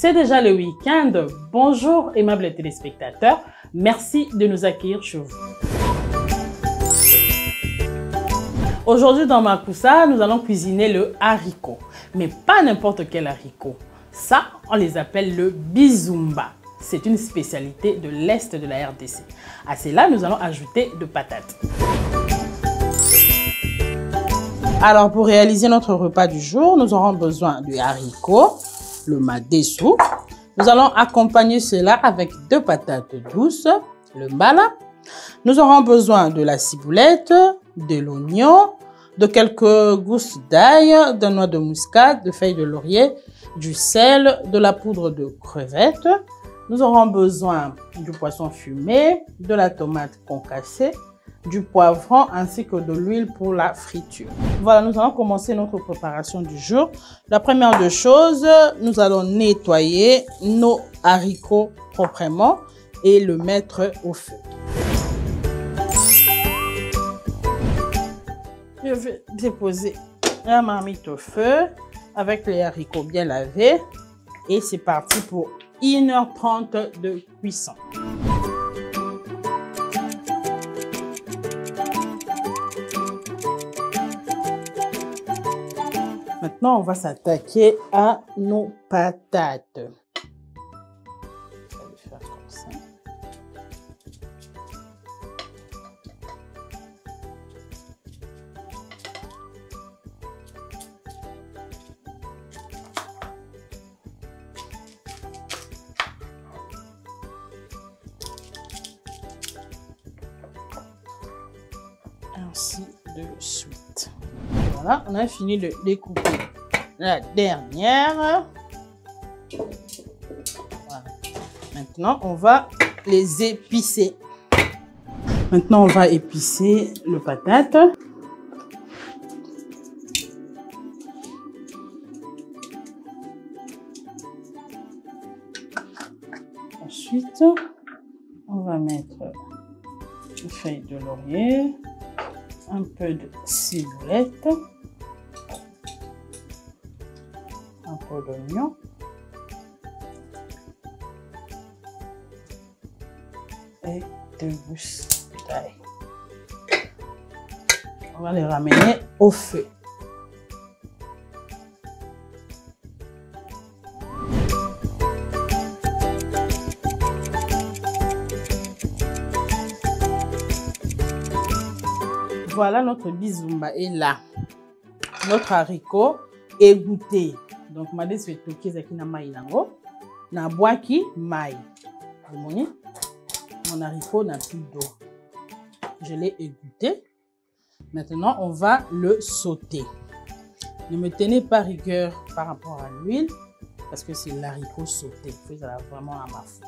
C'est déjà le week-end. Bonjour aimables téléspectateurs. Merci de nous accueillir chez vous. Aujourd'hui dans Makusa, nous allons cuisiner le haricot. Mais pas n'importe quel haricot. Ça, on les appelle le bizumba. C'est une spécialité de l'Est de la RDC. À cela, nous allons ajouter de patates. Alors, pour réaliser notre repas du jour, nous aurons besoin du haricot, le madessou. Nous allons accompagner cela avec 2 patates douces, le mbala. Nous aurons besoin de la ciboulette, de l'oignon, de quelques gousses d'ail, de noix de muscade, de feuilles de laurier, du sel, de la poudre de crevettes. Nous aurons besoin du poisson fumé, de la tomate concassée, du poivron ainsi que de l'huile pour la friture. Voilà, nous allons commencer notre préparation du jour. La première des choses, nous allons nettoyer nos haricots proprement et le mettre au feu. Je vais déposer la marmite au feu avec les haricots bien lavés et c'est parti pour 1h30 de cuisson. Maintenant, on va s'attaquer à nos patates. Je vais faire comme ça. Ainsi de suite. Voilà, on a fini de découper la dernière. Voilà. Maintenant, on va les épicer. Maintenant, on va épicer le patate. Ensuite, on va mettre une feuille de laurier, un peu de ciboulette, un peu d'oignon, et 2 gousses d'ail. On va les ramener au feu. Voilà, notre bizumba est là. Notre haricot est goûté. Donc, je vais toquer ce qui n'a pas na boaki maï. Mon haricot n'a plus d'eau. Je l'ai égoutté. Maintenant, on va le sauter. Ne me tenez pas rigueur par rapport à l'huile parce que c'est l'haricot sauté. Vous allez vraiment à ma faute.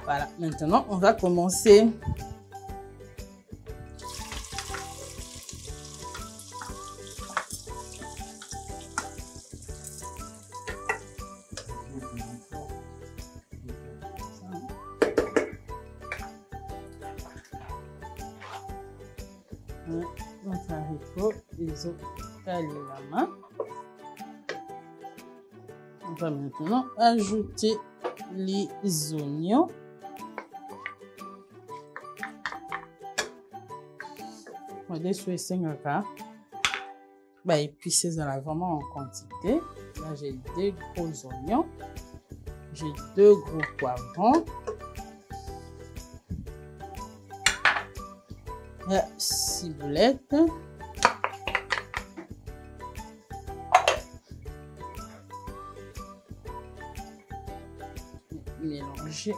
Voilà. Maintenant, on va commencer. Notre haricot, ils ont calé la main. On va maintenant ajouter les oignons. On va dessus épicer vraiment en quantité. Là, j'ai 2 gros oignons. J'ai 2 gros poivrons. La ciboulette. Mélanger.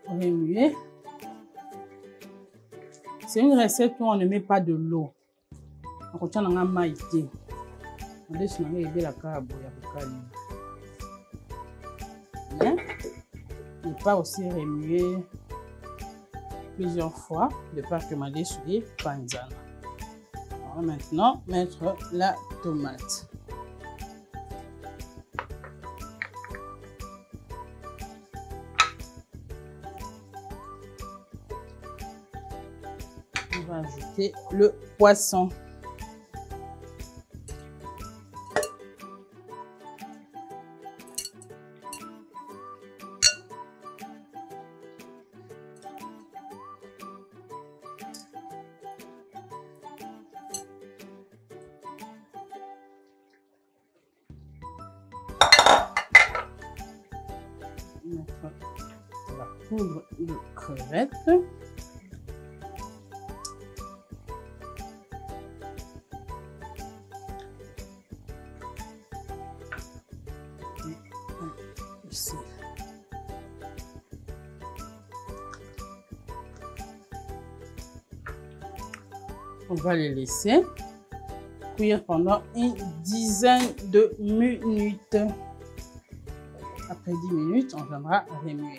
Remuer. C'est une recette où on ne met pas de l'eau. On retient dans la maïté. On laisse la carbo. Mais il n'est pas aussi remuer plusieurs fois de peur que ma dessouillé panzana. On va maintenant mettre la tomate. On va ajouter le poisson. Mettre la poudre de crevettes. Ici. On va les laisser cuire pendant une dizaine de minutes. Après 10 minutes, on viendra remuer.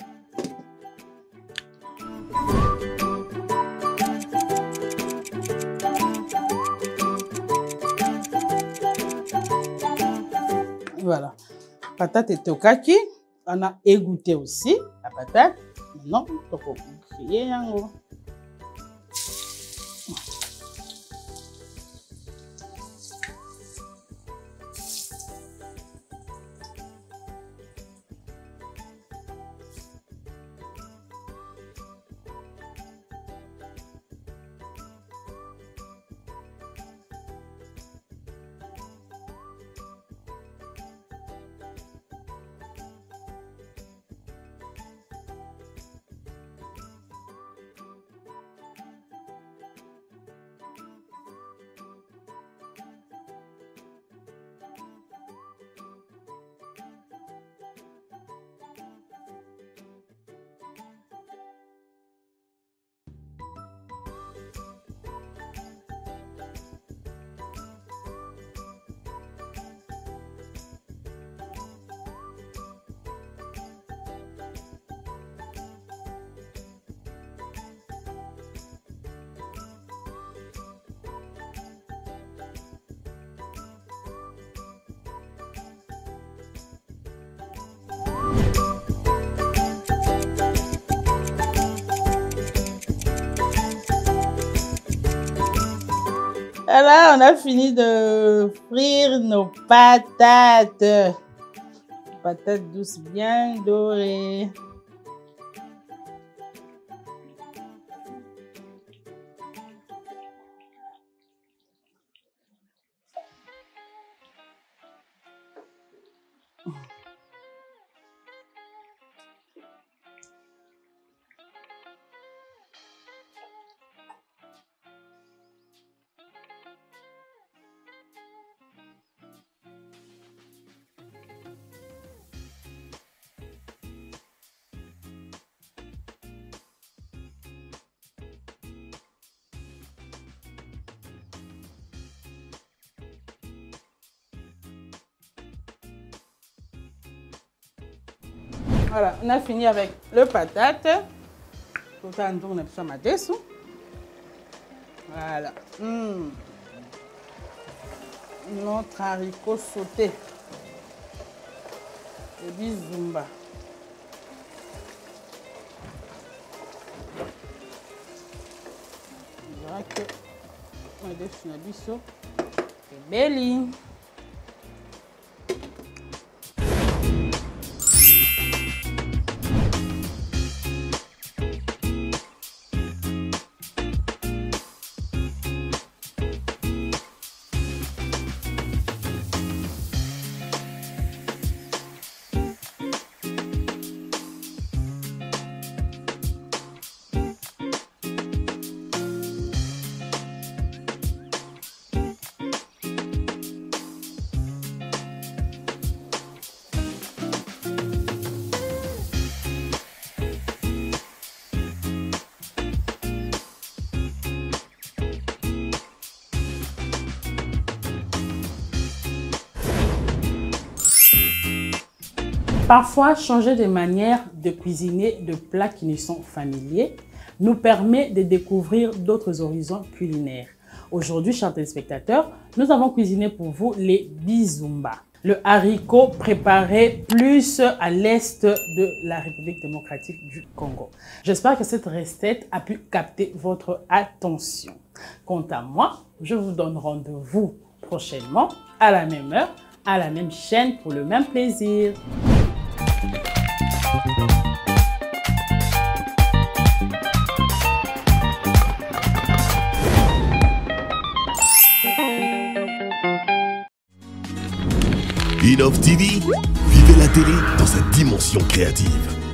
Voilà. Patate et tokaki. On a égoutté aussi la patate. Maintenant, on va griller yango. Voilà, on a fini de frire nos patates. Patates douces bien dorées. Voilà, on a fini avec le patate. Voilà. Notre haricot sauté. Et bizumba. Voilà que on a des biso. Et belly. Parfois, changer de manière de cuisiner de plats qui nous sont familiers nous permet de découvrir d'autres horizons culinaires. Aujourd'hui, chers téléspectateurs, nous avons cuisiné pour vous les bizumba. Le haricot préparé plus à l'est de la République démocratique du Congo. J'espère que cette recette a pu capter votre attention. Quant à moi, je vous donne rendez-vous prochainement à la même heure, à la même chaîne pour le même plaisir. Innov TV, vivez la télé dans sa dimension créative.